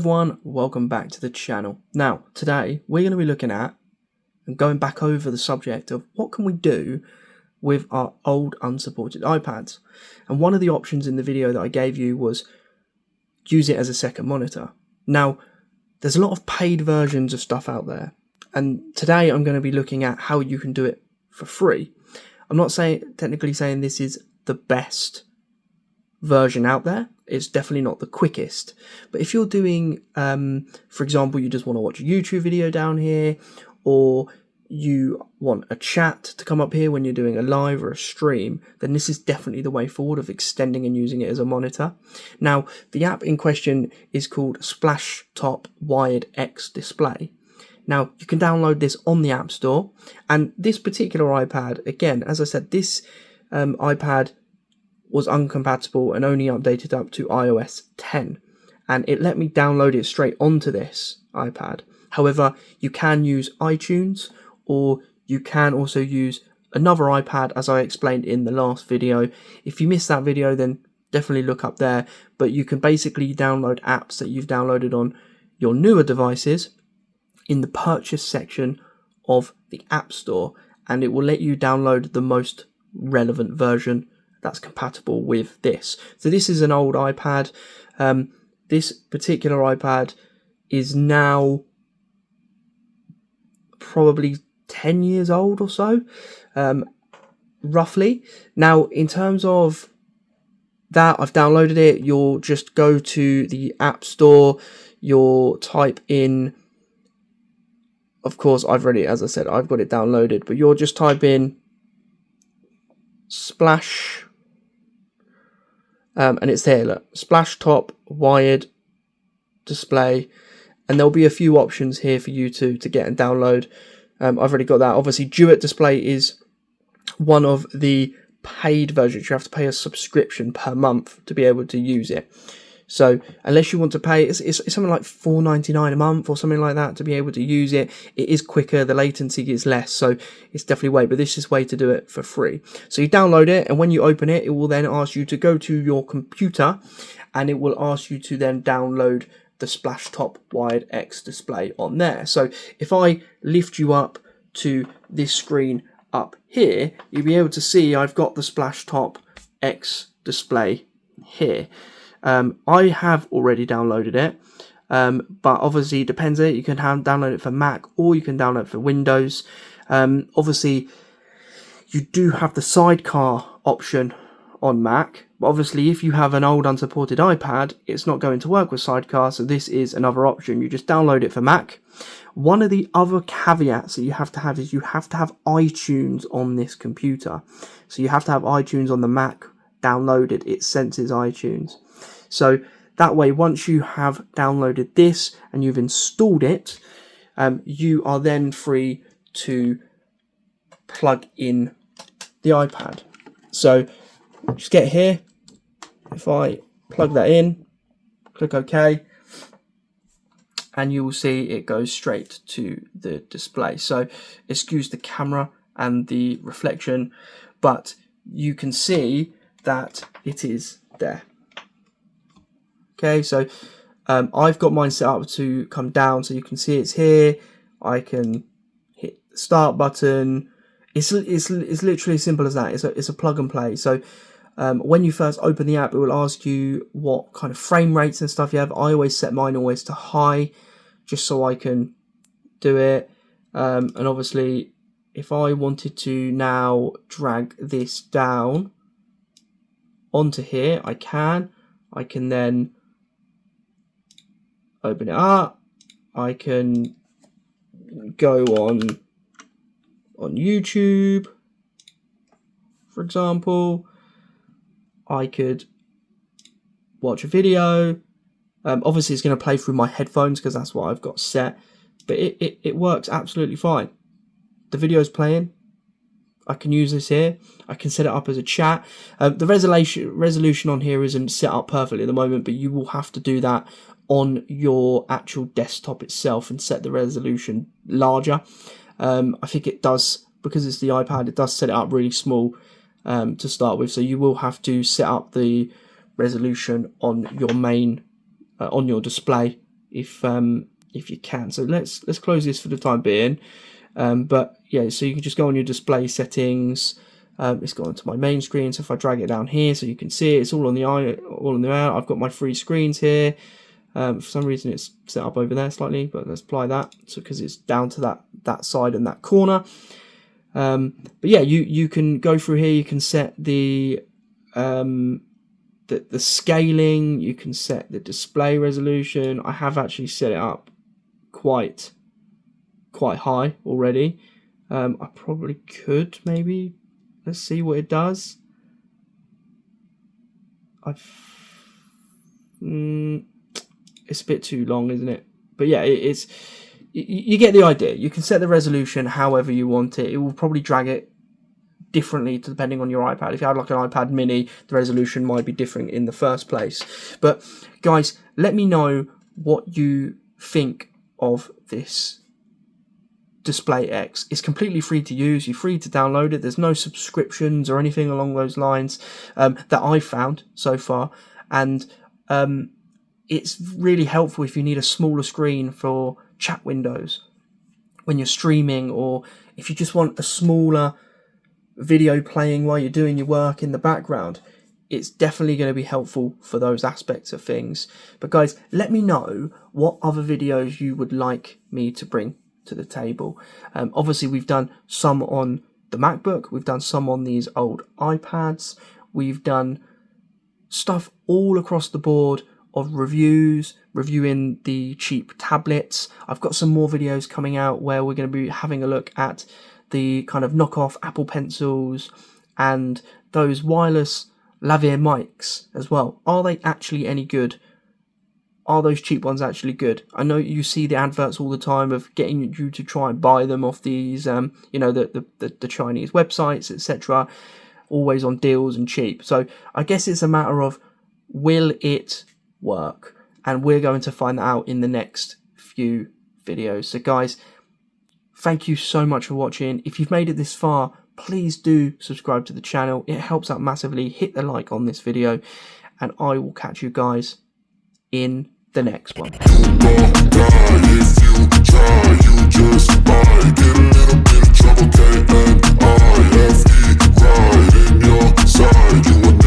everyone, welcome back to the channel. Now, today we're going to be looking at and going back over the subject of what can we do with our old unsupported iPads. And one of the options in the video that I gave you was use it as a second monitor. Now, there's a lot of paid versions of stuff out there, and today I'm going to be looking at how you can do it for free. I'm not technically saying this is the best version out there. It's definitely not the quickest, but if you're doing for example, you just want to watch a YouTube video down here, or you want a chat to come up here when you're doing a live or a stream, then this is definitely the way forward of extending and using it as a monitor. Now, the app in question is called Splashtop Wired X Display. Now, you can download this on the App Store, and this particular iPad, again, as I said, this iPad was uncompatible and only updated up to iOS 10, and it let me download it straight onto this iPad. However, you can use iTunes, or you can also use another iPad, as I explained in the last video. If you missed that video, then definitely look up there, but you can basically download apps that you've downloaded on your newer devices in the purchase section of the App Store, and it will let you download the most relevant version that's compatible with this. So this is an old iPad. This particular iPad is now probably 10 years old or so, roughly. Now, in terms of that, I've downloaded it. You'll just go to the App Store, you'll type in, of course, as I said, I've got it downloaded, but you'll just type in Splash, and it's there, look, Splashtop Wired Display, and there'll be a few options here for you to get and download. I've already got that. Obviously, Duet Display is one of the paid versions. You have to pay a subscription per month to be able to use it. So unless you want to pay, it's something like $4.99 a month or something like that to be able to use it. It is quicker, the latency is less, so it's definitely way, but this is way to do it for free. So you download it, and when you open it, it will then ask you to go to your computer, and it will ask you to then download the Splashtop Wired X Display on there. So if I lift you up to this screen up here, you'll be able to see I've got the Splashtop X Display here. I have already downloaded it, but obviously it depends. You can download it for Mac, or you can download it for Windows. Obviously, you do have the sidecar option on Mac, but obviously if you have an old unsupported iPad, it's not going to work with sidecar, so this is another option. You just download it for Mac. One of the other caveats that you have to have is you have to have iTunes on this computer. So you have to have iTunes on the Mac downloaded. It senses iTunes. So that way, once you have downloaded this and you've installed it, you are then free to plug in the iPad. So just get here. If I plug that in, click OK, and you will see it goes straight to the display. So excuse the camera and the reflection, but you can see that it is there. Okay, so I've got mine set up to come down, so you can see it's here. I can hit the start button. It's literally as simple as that. It's a plug and play. So when you first open the app, it will ask you what kind of frame rates and stuff you have. I always set mine always to high, just so I can do it. And obviously, if I wanted to now drag this down onto here, I can then open it up. I can go on YouTube, for example. I could watch a video. Obviously it's going to play through my headphones because that's what I've got set, but it works absolutely fine. The video's playing. I can use this here. I can set it up as a chat. The resolution on here isn't set up perfectly at the moment, but you will have to do that on your actual desktop itself and set the resolution larger. I think it does, because it's the iPad, it does set it up really small to start with, so you will have to set up the resolution on your main on your display if you can. So let's close this for the time being. But yeah, so you can just go on your display settings. It's gone to my main screen. So if I drag it down here, so you can see it, it's all on the out. I've got my 3 screens here. For some reason it's set up over there slightly, but let's apply that. So because it's down to that side and that corner. But yeah, you can go through here. You can set the scaling. You can set the display resolution. I have actually set it up quite high already. I probably could maybe. Let's see what it does. It's a bit too long, isn't it? But yeah, it's you get the idea. You can set the resolution however you want it. It will probably drag it differently depending on your iPad. If you had like an iPad mini, the resolution might be different in the first place. But guys, let me know what you think of this Display X. It's completely free to use. You're free to download it. There's no subscriptions or anything along those lines that I've found so far. And it's really helpful if you need a smaller screen for chat windows when you're streaming, or if you just want a smaller video playing while you're doing your work in the background. It's definitely going to be helpful for those aspects of things. But guys, let me know what other videos you would like me to bring to the table. Obviously, we've done some on the MacBook. We've done some on these old iPads. We've done stuff all across the board of reviewing the cheap tablets. I've got some more videos coming out where we're going to be having a look at the kind of knockoff Apple Pencils and those wireless lavalier mics as well. Are they actually any good? Are those cheap ones actually good? I know you see the adverts all the time of getting you to try and buy them off these, the Chinese websites, etc. Always on deals and cheap. So I guess it's a matter of, will it work? And we're going to find that out in the next few videos. So guys, thank you so much for watching. If you've made it this far, please do subscribe to the channel. It helps out massively. Hit the like on this video, and I will catch you guys in the next one. If you try, you just might get a little bit of trouble, K-N-I-F-E, right in your side. You